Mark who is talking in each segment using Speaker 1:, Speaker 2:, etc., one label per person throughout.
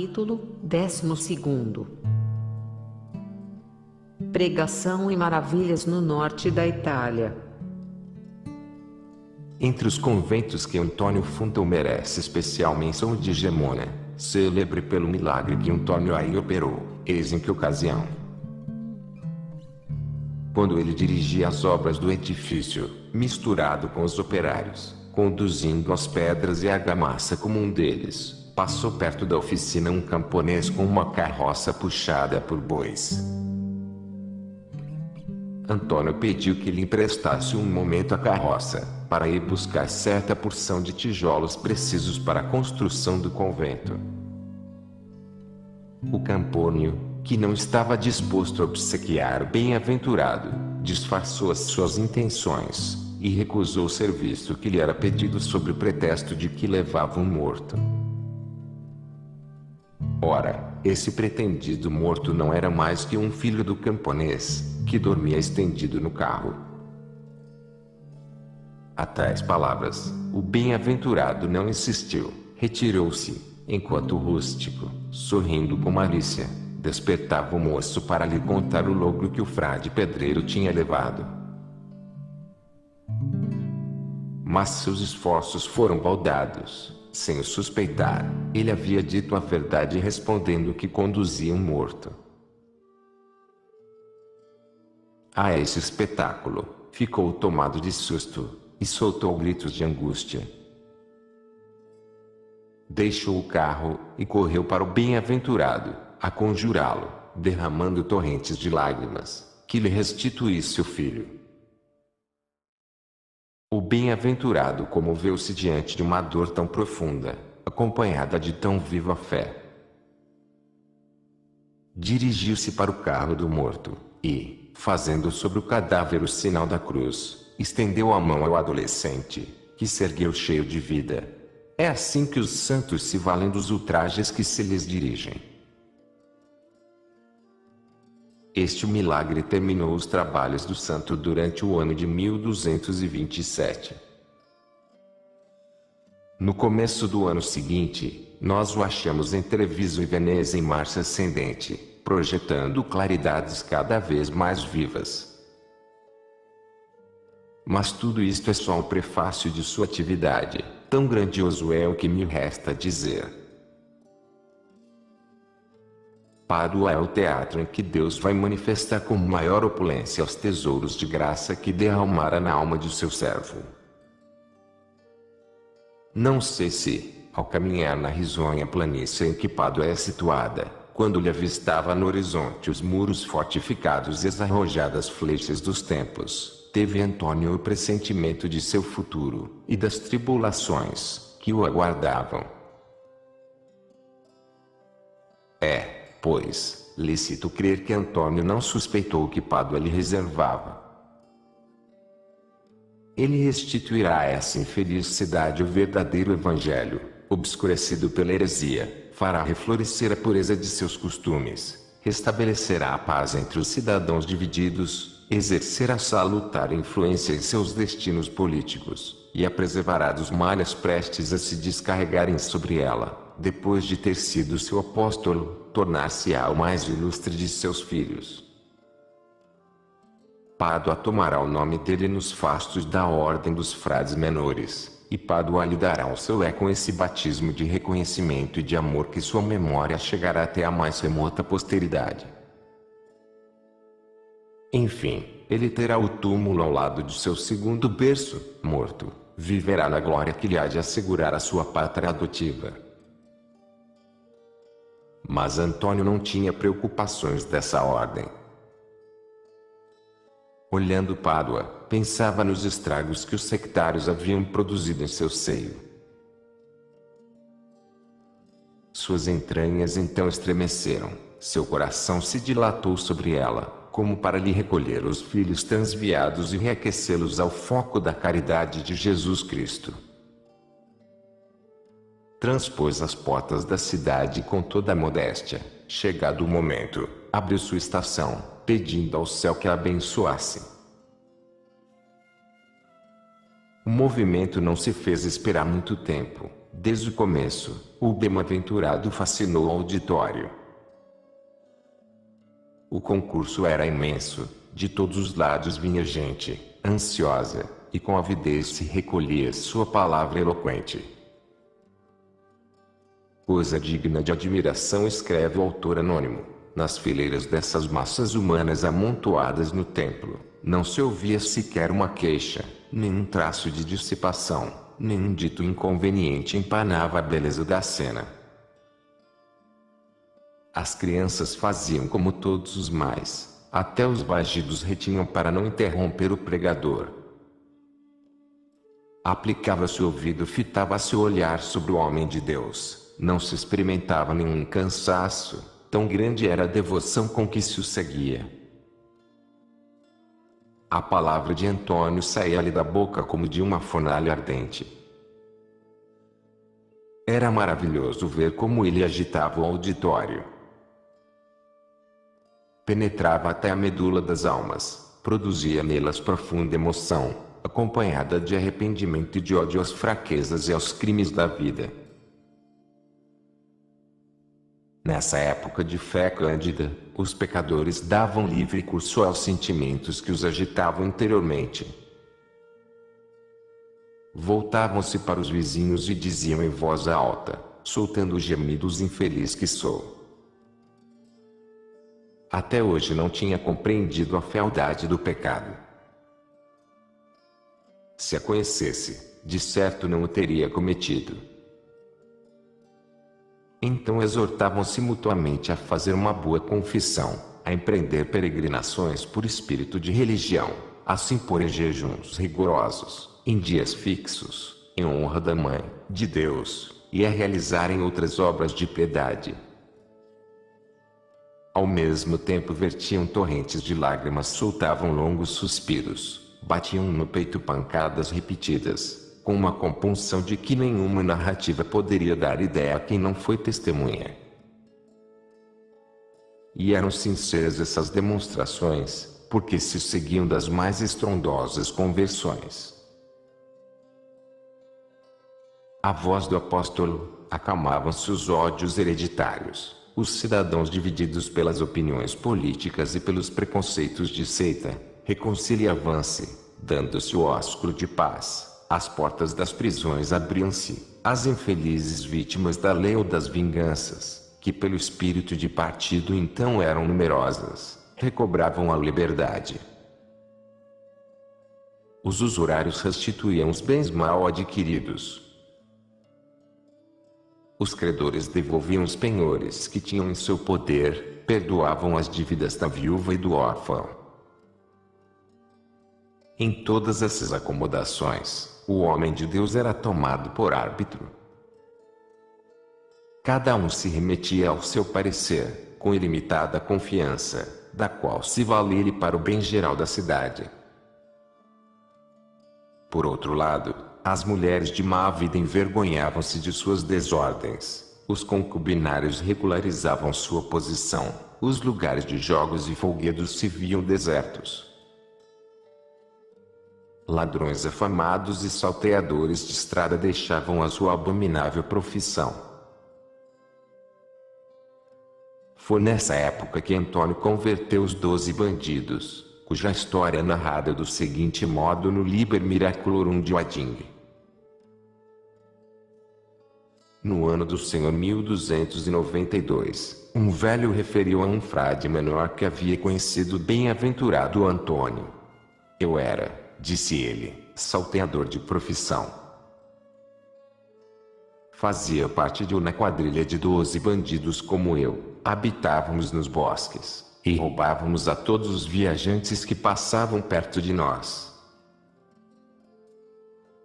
Speaker 1: Capítulo 12. Pregação e maravilhas no norte da Itália.
Speaker 2: Entre os conventos que Antônio fundou merece especial menção de Gemona, célebre pelo milagre que Antônio aí operou. Eis em que ocasião. Quando ele dirigia as obras do edifício, misturado com os operários, conduzindo as pedras e a argamassa como um deles, passou perto da oficina um camponês com uma carroça puxada por bois. Antônio pediu que lhe emprestasse um momento a carroça, para ir buscar certa porção de tijolos precisos para a construção do convento. O camponês, que não estava disposto a obsequiar o bem-aventurado, disfarçou as suas intenções, e recusou o serviço que lhe era pedido sob o pretexto de que levava um morto. Ora, esse pretendido morto não era mais que um filho do camponês, que dormia estendido no carro. A tais palavras, o bem-aventurado não insistiu, retirou-se, enquanto o rústico, sorrindo com malícia, despertava o moço para lhe contar o logro que o frade pedreiro tinha levado. Mas seus esforços foram baldados. Sem o suspeitar, ele havia dito a verdade respondendo que conduzia um morto. A esse espetáculo, ficou tomado de susto, e soltou gritos de angústia. Deixou o carro, e correu para o bem-aventurado, a conjurá-lo, derramando torrentes de lágrimas, que lhe restituísse o filho. O bem-aventurado comoveu-se diante de uma dor tão profunda, acompanhada de tão viva fé. Dirigiu-se para o carro do morto, e, fazendo sobre o cadáver o sinal da cruz, estendeu a mão ao adolescente, que se ergueu cheio de vida. É assim que os santos se valem dos ultrajes que se lhes dirigem. Este milagre terminou os trabalhos do santo durante o ano de 1227. No começo do ano seguinte, nós o achamos em Treviso e Veneza em marcha ascendente, projetando claridades cada vez mais vivas. Mas tudo isto é só o prefácio de sua atividade, tão grandioso é o que me resta dizer. Pádua é o teatro em que Deus vai manifestar com maior opulência os tesouros de graça que derramara na alma de seu servo. Não sei se, ao caminhar na risonha planície em que Pádua é situada, quando lhe avistava no horizonte os muros fortificados e as arrojadas flechas dos tempos, teve Antônio o pressentimento de seu futuro, e das tribulações, que o aguardavam. Pois, lícito crer que Antônio não suspeitou o que Pádua lhe reservava. Ele restituirá a essa infeliz cidade o verdadeiro evangelho, obscurecido pela heresia, fará reflorescer a pureza de seus costumes, restabelecerá a paz entre os cidadãos divididos, exercerá salutar influência em seus destinos políticos, e a preservará dos males prestes a se descarregarem sobre ela. Depois de ter sido seu apóstolo, tornar-se-á o mais ilustre de seus filhos. Pádua tomará o nome dele nos fastos da ordem dos frades menores, e Pádua lhe dará o seu com esse batismo de reconhecimento e de amor que sua memória chegará até a mais remota posteridade. Enfim, ele terá o túmulo ao lado de seu segundo berço, morto, viverá na glória que lhe há de assegurar a sua pátria adotiva. Mas Antônio não tinha preocupações dessa ordem. Olhando Pádua, pensava nos estragos que os sectários haviam produzido em seu seio. Suas entranhas então estremeceram, seu coração se dilatou sobre ela, como para lhe recolher os filhos transviados e reaquecê-los ao foco da caridade de Jesus Cristo. Transpôs as portas da cidade com toda a modéstia. Chegado o momento, abriu sua estação, pedindo ao céu que a abençoasse. O movimento não se fez esperar muito tempo. Desde o começo, o bem-aventurado fascinou o auditório. O concurso era imenso, de todos os lados vinha gente, ansiosa, e com avidez se recolhia sua palavra eloquente. Coisa digna de admiração, escreve o autor anônimo, nas fileiras dessas massas humanas amontoadas no templo, não se ouvia sequer uma queixa, nenhum traço de dissipação, nenhum dito inconveniente empanava a beleza da cena. As crianças faziam como todos os mais, até os vagidos retinham para não interromper o pregador. Aplicava-se o ouvido, fitava-se o olhar sobre o homem de Deus, não se experimentava nenhum cansaço, tão grande era a devoção com que se o seguia. A palavra de Antônio saía-lhe da boca como de uma fornalha ardente. Era maravilhoso ver como ele agitava o auditório. Penetrava até a medula das almas, produzia nelas profunda emoção, acompanhada de arrependimento e de ódio às fraquezas e aos crimes da vida. Nessa época de fé cândida, os pecadores davam livre curso aos sentimentos que os agitavam interiormente. Voltavam-se para os vizinhos e diziam em voz alta, soltando gemidos: infeliz que sou. Até hoje não tinha compreendido a fealdade do pecado. Se a conhecesse, de certo não o teria cometido. Então exortavam-se mutuamente a fazer uma boa confissão, a empreender peregrinações por espírito de religião, a se impor em jejuns rigorosos, em dias fixos, em honra da Mãe de Deus, e a realizarem outras obras de piedade. Ao mesmo tempo vertiam torrentes de lágrimas, soltavam longos suspiros, batiam no peito pancadas repetidas, com uma compunção de que nenhuma narrativa poderia dar ideia a quem não foi testemunha. E eram sinceras essas demonstrações, porque se seguiam das mais estrondosas conversões. A voz do apóstolo, acalmavam-se os ódios hereditários. Os cidadãos divididos pelas opiniões políticas e pelos preconceitos de seita, reconciliavam-se, dando-se o ósculo de paz, as portas das prisões abriam-se, as infelizes vítimas da lei ou das vinganças, que pelo espírito de partido então eram numerosas, recobravam a liberdade. Os usurários restituíam os bens mal adquiridos. Os credores devolviam os penhores que tinham em seu poder, perdoavam as dívidas da viúva e do órfão. Em todas essas acomodações, o homem de Deus era tomado por árbitro. Cada um se remetia ao seu parecer, com ilimitada confiança, da qual se valia ele para o bem geral da cidade. Por outro lado, as mulheres de má vida envergonhavam-se de suas desordens, os concubinários regularizavam sua posição, os lugares de jogos e folguedos se viam desertos. Ladrões afamados e salteadores de estrada deixavam a sua abominável profissão. Foi nessa época que Antônio converteu os 12 bandidos, cuja história é narrada do seguinte modo no Liber Miraculorum de Wading. No ano do Senhor 1292, um velho referiu a um frade menor que havia conhecido o bem-aventurado Antônio. Eu era, disse ele, salteador de profissão. Fazia parte de uma quadrilha de 12 bandidos como eu, habitávamos nos bosques, e roubávamos a todos os viajantes que passavam perto de nós.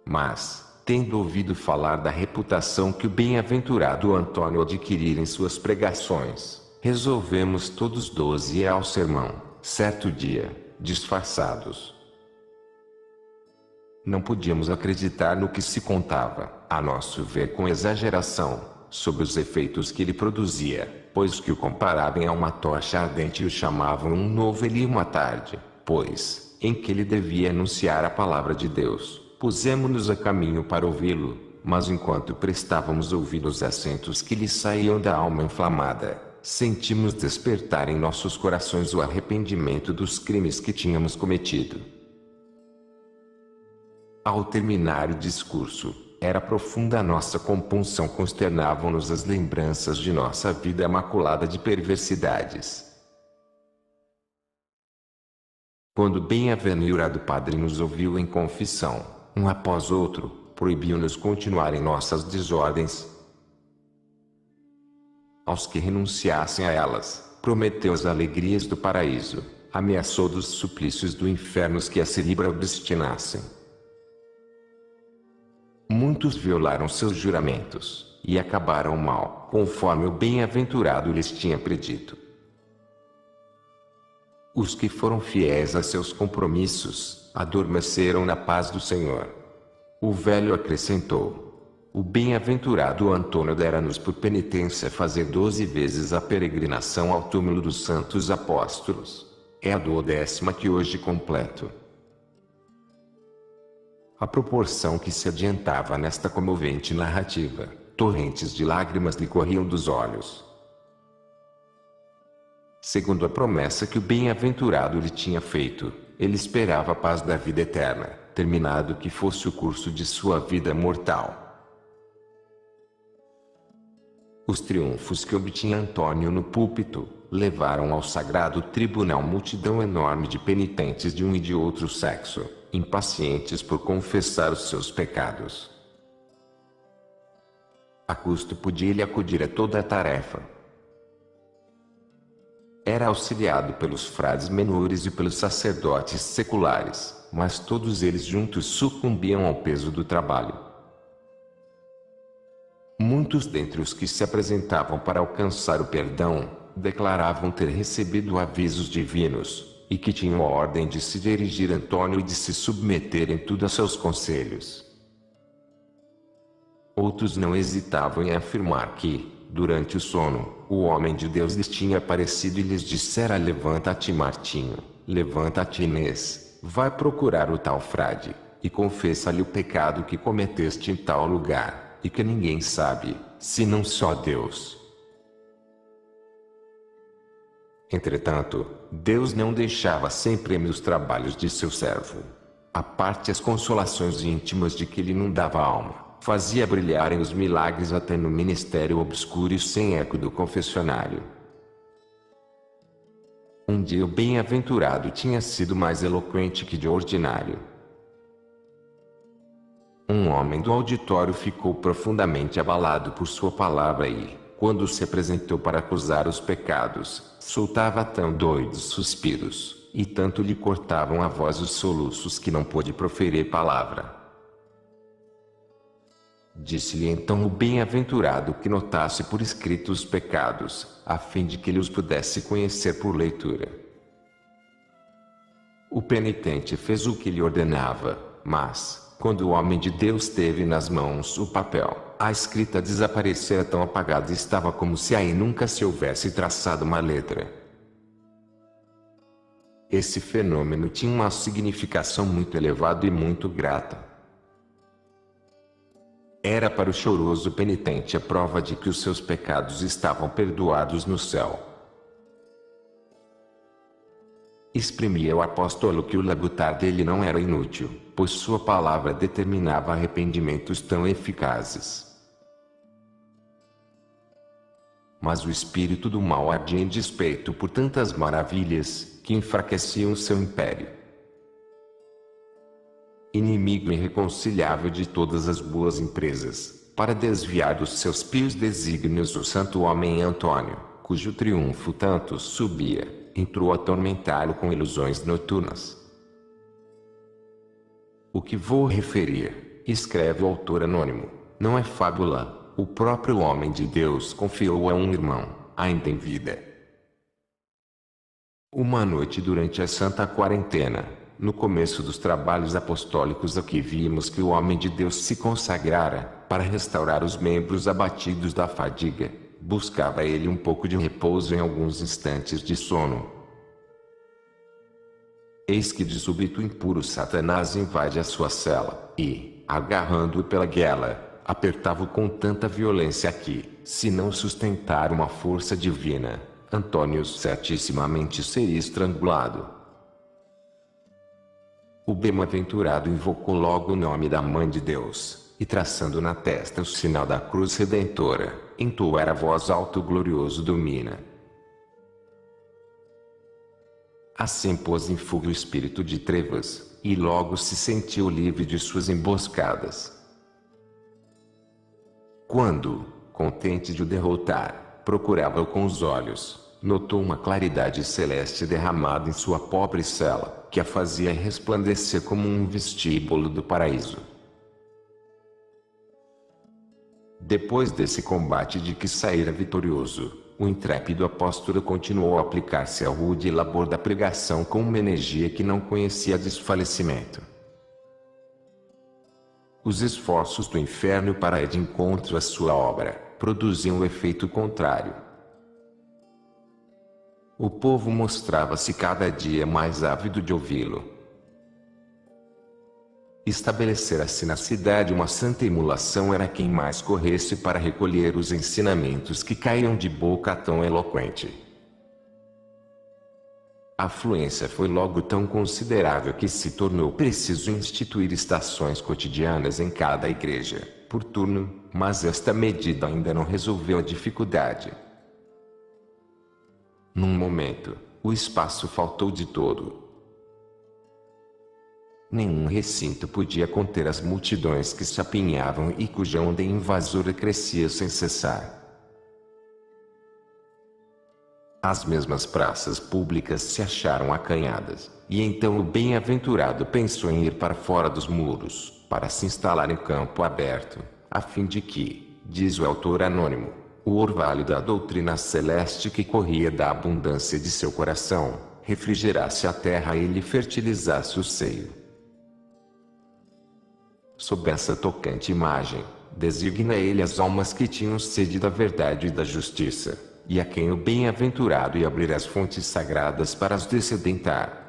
Speaker 2: Mas, tendo ouvido falar da reputação que o bem-aventurado Antônio adquirira em suas pregações, resolvemos todos 12 ir ao sermão, certo dia, disfarçados. Não podíamos acreditar no que se contava, a nosso ver com exageração, sobre os efeitos que ele produzia, pois que o comparavam a uma tocha ardente e o chamavam um novo Eli uma tarde, pois, em que ele devia anunciar a palavra de Deus. Pusemo-nos a caminho para ouvi-lo, mas enquanto prestávamos ouvido aos acentos que lhe saíam da alma inflamada, sentimos despertar em nossos corações o arrependimento dos crimes que tínhamos cometido. Ao terminar o discurso, era profunda a nossa compunção, consternavam-nos as lembranças de nossa vida maculada de perversidades. Quando o bem-aventurado padre nos ouviu em confissão, um após outro, proibiu-nos continuar em nossas desordens. Aos que renunciassem a elas, prometeu as alegrias do paraíso, ameaçou dos suplícios do inferno os que a se obstinassem. Muitos violaram seus juramentos, e acabaram mal, conforme o bem-aventurado lhes tinha predito. Os que foram fiéis a seus compromissos, adormeceram na paz do Senhor. O velho acrescentou: o bem-aventurado Antônio dera-nos por penitência fazer 12 vezes a peregrinação ao túmulo dos santos apóstolos. É a 12ª que hoje completo. À proporção que se adiantava nesta comovente narrativa, torrentes de lágrimas lhe corriam dos olhos. Segundo a promessa que o bem-aventurado lhe tinha feito, ele esperava a paz da vida eterna, terminado que fosse o curso de sua vida mortal. Os triunfos que obtinha Antônio no púlpito, levaram ao sagrado tribunal multidão enorme de penitentes de um e de outro sexo, impacientes por confessar os seus pecados. A custo podia ele acudir a toda a tarefa. Era auxiliado pelos frades menores e pelos sacerdotes seculares, mas todos eles juntos sucumbiam ao peso do trabalho. Muitos dentre os que se apresentavam para alcançar o perdão, declaravam ter recebido avisos divinos, e que tinham a ordem de se dirigir a Antônio e de se submeter em tudo a seus conselhos. Outros não hesitavam em afirmar que, durante o sono, o homem de Deus lhes tinha aparecido e lhes dissera: levanta-te, Martinho, levanta-te, Inês, vai procurar o tal frade, e confessa-lhe o pecado que cometeste em tal lugar, e que ninguém sabe, senão só Deus. Entretanto, Deus não deixava sem prêmio os trabalhos de seu servo. À parte as consolações íntimas de que lhe inundava a alma, fazia brilharem os milagres até no ministério obscuro e sem eco do confessionário. Um dia o bem-aventurado tinha sido mais eloquente que de ordinário. Um homem do auditório ficou profundamente abalado por sua palavra e, quando se apresentou para acusar os pecados, soltava tão doidos suspiros, e tanto lhe cortavam a voz os soluços que não pôde proferir palavra. Disse-lhe então o bem-aventurado que notasse por escrito os pecados, a fim de que ele os pudesse conhecer por leitura. O penitente fez o que lhe ordenava, mas, quando o homem de Deus teve nas mãos o papel, a escrita desaparecera tão apagada estava como se aí nunca se houvesse traçado uma letra. Esse fenômeno tinha uma significação muito elevada e muito grata. Era para o choroso penitente a prova de que os seus pecados estavam perdoados no céu. Exprimia o apóstolo que o labutar dele não era inútil, pois sua palavra determinava arrependimentos tão eficazes. Mas o espírito do mal ardia em despeito por tantas maravilhas, que enfraqueciam seu império. Inimigo irreconciliável de todas as boas empresas, para desviar dos seus pios desígnios o santo homem Antônio, cujo triunfo tanto subia, entrou a atormentá-lo com ilusões noturnas. O que vou referir, escreve o autor anônimo, não é fábula, o próprio homem de Deus confiou a um irmão, ainda em vida. Uma noite durante a Santa Quarentena, no começo dos trabalhos apostólicos aqui vimos que o homem de Deus se consagrara, para restaurar os membros abatidos da fadiga, buscava ele um pouco de repouso em alguns instantes de sono. Eis que de súbito impuro Satanás invade a sua cela, e, agarrando-o pela guela, apertava-o com tanta violência que, se não sustentar uma força divina, Antônio certissimamente seria estrangulado. O bem-aventurado invocou logo o nome da Mãe de Deus, e traçando na testa o sinal da cruz redentora, entoou a voz alto glorioso do Mina. Assim pôs em fuga o espírito de trevas, e logo se sentiu livre de suas emboscadas. Quando, contente de o derrotar, procurava-o com os olhos, notou uma claridade celeste derramada em sua pobre cela, que a fazia resplandecer como um vestíbulo do paraíso. Depois desse combate de que saíra vitorioso, o intrépido apóstolo continuou a aplicar-se ao rude labor da pregação com uma energia que não conhecia desfalecimento. Os esforços do inferno para ir de encontro à sua obra produziam o efeito contrário. O povo mostrava-se cada dia mais ávido de ouvi-lo. Estabelecera-se na cidade uma santa emulação, era quem mais corresse para recolher os ensinamentos que caíam de boca tão eloquente. A afluência foi logo tão considerável que se tornou preciso instituir estações cotidianas em cada igreja, por turno, mas esta medida ainda não resolveu a dificuldade. Num momento, o espaço faltou de todo. Nenhum recinto podia conter as multidões que se apinhavam e cuja onda invasora crescia sem cessar. As mesmas praças públicas se acharam acanhadas, e então o bem-aventurado pensou em ir para fora dos muros, para se instalar em campo aberto, a fim de que, diz o autor anônimo, o orvalho da doutrina celeste que corria da abundância de seu coração, refrigerasse a terra e lhe fertilizasse o seio. Sob essa tocante imagem, designa ele as almas que tinham sede da verdade e da justiça, e a quem o bem-aventurado ia abrir as fontes sagradas para as dessedentar.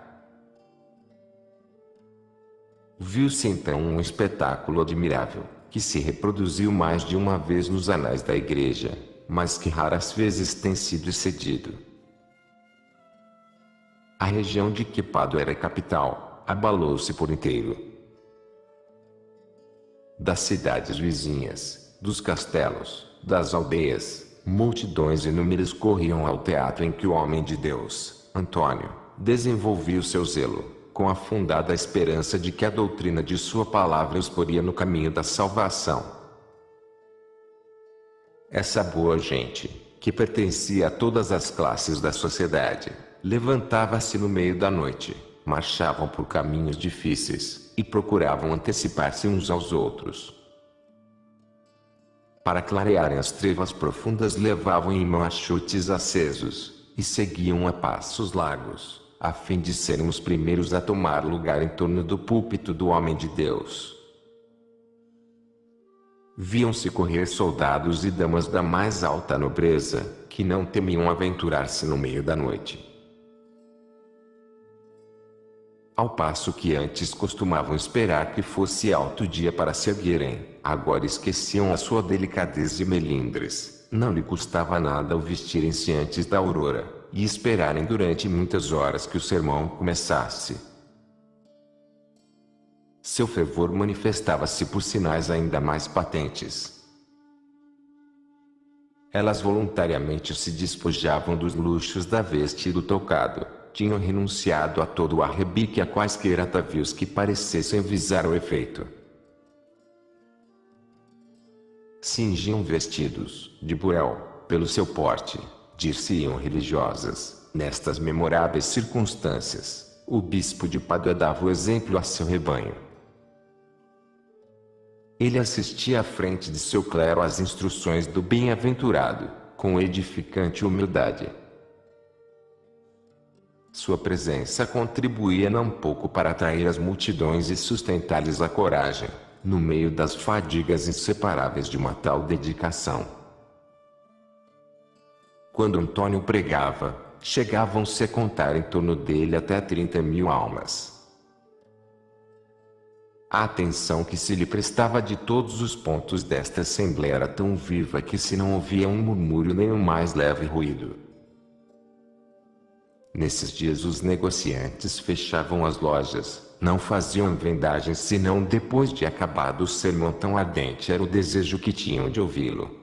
Speaker 2: Viu-se então um espetáculo admirável, que se reproduziu mais de uma vez nos anais da igreja, mas que raras vezes tem sido excedido. A região de que Pádua era capital, abalou-se por inteiro. Das cidades vizinhas, dos castelos, das aldeias, multidões inúmeras corriam ao teatro em que o homem de Deus, Antônio, desenvolvia o seu zelo, com a fundada esperança de que a doutrina de sua palavra os poria no caminho da salvação. Essa boa gente, que pertencia a todas as classes da sociedade, levantava-se no meio da noite, marchavam por caminhos difíceis, e procuravam antecipar-se uns aos outros. Para clarearem as trevas profundas levavam em mão chutes acesos, e seguiam a passos largos, a fim de serem os primeiros a tomar lugar em torno do púlpito do homem de Deus. Viam-se correr soldados e damas da mais alta nobreza, que não temiam aventurar-se no meio da noite. Ao passo que antes costumavam esperar que fosse alto dia para se erguerem, agora esqueciam a sua delicadeza e melindres. Não lhe custava nada o vestirem-se antes da aurora, e esperarem durante muitas horas que o sermão começasse. Seu fervor manifestava-se por sinais ainda mais patentes. Elas voluntariamente se despojavam dos luxos da veste e do tocado. Tinham renunciado a todo o arrebique e a quaisquer atavios que parecessem visar o efeito. Cingiam vestidos, de burel, pelo seu porte, dir-se-iam religiosas. Nestas memoráveis circunstâncias, o bispo de Pádua dava o exemplo a seu rebanho. Ele assistia à frente de seu clero às instruções do bem-aventurado, com edificante humildade. Sua presença contribuía não pouco para atrair as multidões e sustentar-lhes a coragem, no meio das fadigas inseparáveis de uma tal dedicação. Quando Antônio pregava, chegavam-se a contar em torno dele até 30.000 almas. A atenção que se lhe prestava de todos os pontos desta assembleia era tão viva que se não ouvia um murmúrio nem o mais leve ruído. Nesses dias os negociantes fechavam as lojas, não faziam vendagens senão depois de acabado o sermão, tão ardente era o desejo que tinham de ouvi-lo.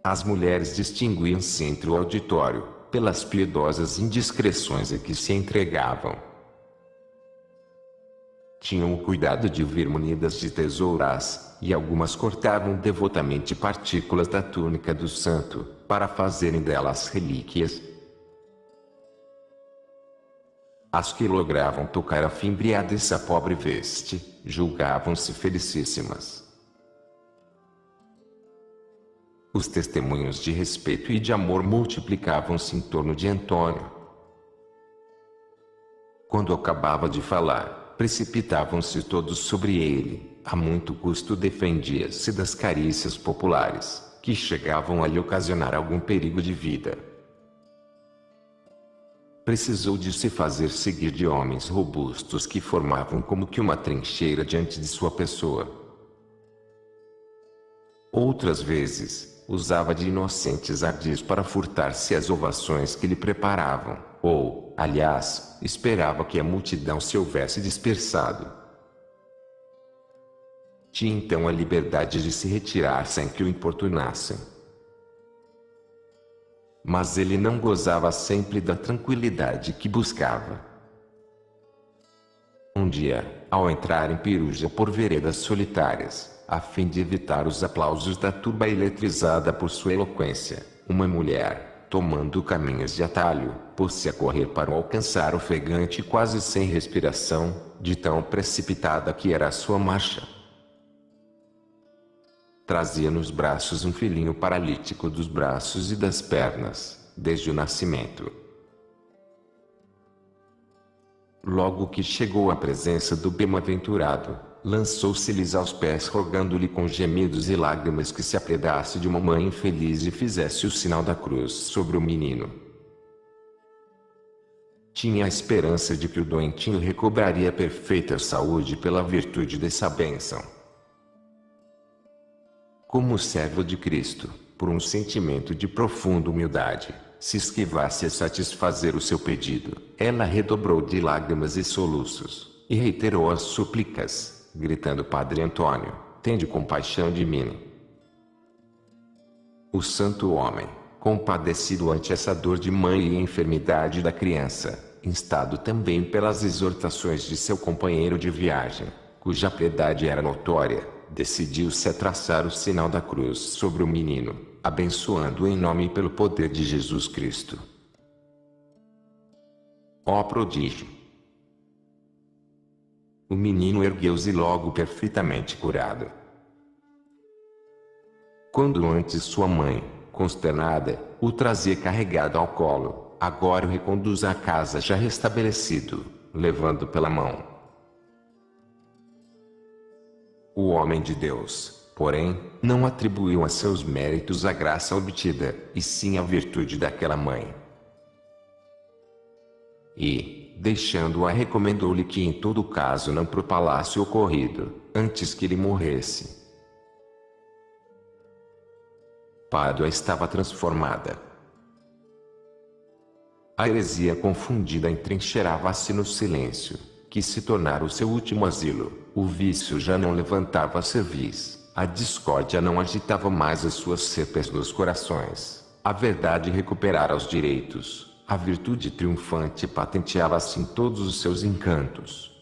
Speaker 2: As mulheres distinguiam-se entre o auditório, pelas piedosas indiscrições a que se entregavam. Tinham o cuidado de vir munidas de tesouras, e algumas cortavam devotamente partículas da túnica do santo, para fazerem delas relíquias. As que logravam tocar a fimbriar dessa pobre veste, julgavam-se felicíssimas. Os testemunhos de respeito e de amor multiplicavam-se em torno de Antônio. Quando acabava de falar, precipitavam-se todos sobre ele, a muito custo defendia-se das carícias populares, que chegavam a lhe ocasionar algum perigo de vida. Precisou de se fazer seguir de homens robustos que formavam como que uma trincheira diante de sua pessoa. Outras vezes, usava de inocentes ardis para furtar-se as ovações que lhe preparavam, ou, aliás, esperava que a multidão se houvesse dispersado. Tinha então a liberdade de se retirar sem que o importunassem. Mas ele não gozava sempre da tranquilidade que buscava. Um dia, ao entrar em Peruja por veredas solitárias, a fim de evitar os aplausos da turba eletrizada por sua eloquência, uma mulher, tomando caminhos de atalho, pôs-se a correr para o alcançar ofegante quase sem respiração, de tão precipitada que era a sua marcha. Trazia nos braços um filhinho paralítico dos braços e das pernas, desde o nascimento. Logo que chegou à presença do bem-aventurado, lançou-se-lhes aos pés rogando-lhe com gemidos e lágrimas que se apedasse de uma mãe infeliz e fizesse o sinal da cruz sobre o menino. Tinha a esperança de que o doentinho recobraria perfeita saúde pela virtude dessa bênção. Como servo de Cristo, por um sentimento de profunda humildade, se esquivasse a satisfazer o seu pedido, ela redobrou de lágrimas e soluços, e reiterou as súplicas, gritando: Padre Antônio, tende compaixão de mim. O santo homem, compadecido ante essa dor de mãe e enfermidade da criança, instado também pelas exortações de seu companheiro de viagem, cuja piedade era notória, decidiu-se a traçar o sinal da cruz sobre o menino, abençoando-o em nome e pelo poder de Jesus Cristo. Ó prodígio! O menino ergueu-se logo perfeitamente curado. Quando antes sua mãe, consternada, o trazia carregado ao colo, agora o reconduz à casa já restabelecido, levando pela mão. O homem de Deus, porém, não atribuiu a seus méritos a graça obtida, e sim a virtude daquela mãe. E, deixando-a, recomendou-lhe que em todo caso não propalasse o ocorrido, antes que ele morresse. Pádua estava transformada. A heresia confundida entrincheirava-se no silêncio, que se tornara o seu último asilo. O vício já não levantava cerviz, a discórdia não agitava mais as suas cepas nos corações, a verdade recuperara os direitos, a virtude triunfante patenteava-se em todos os seus encantos.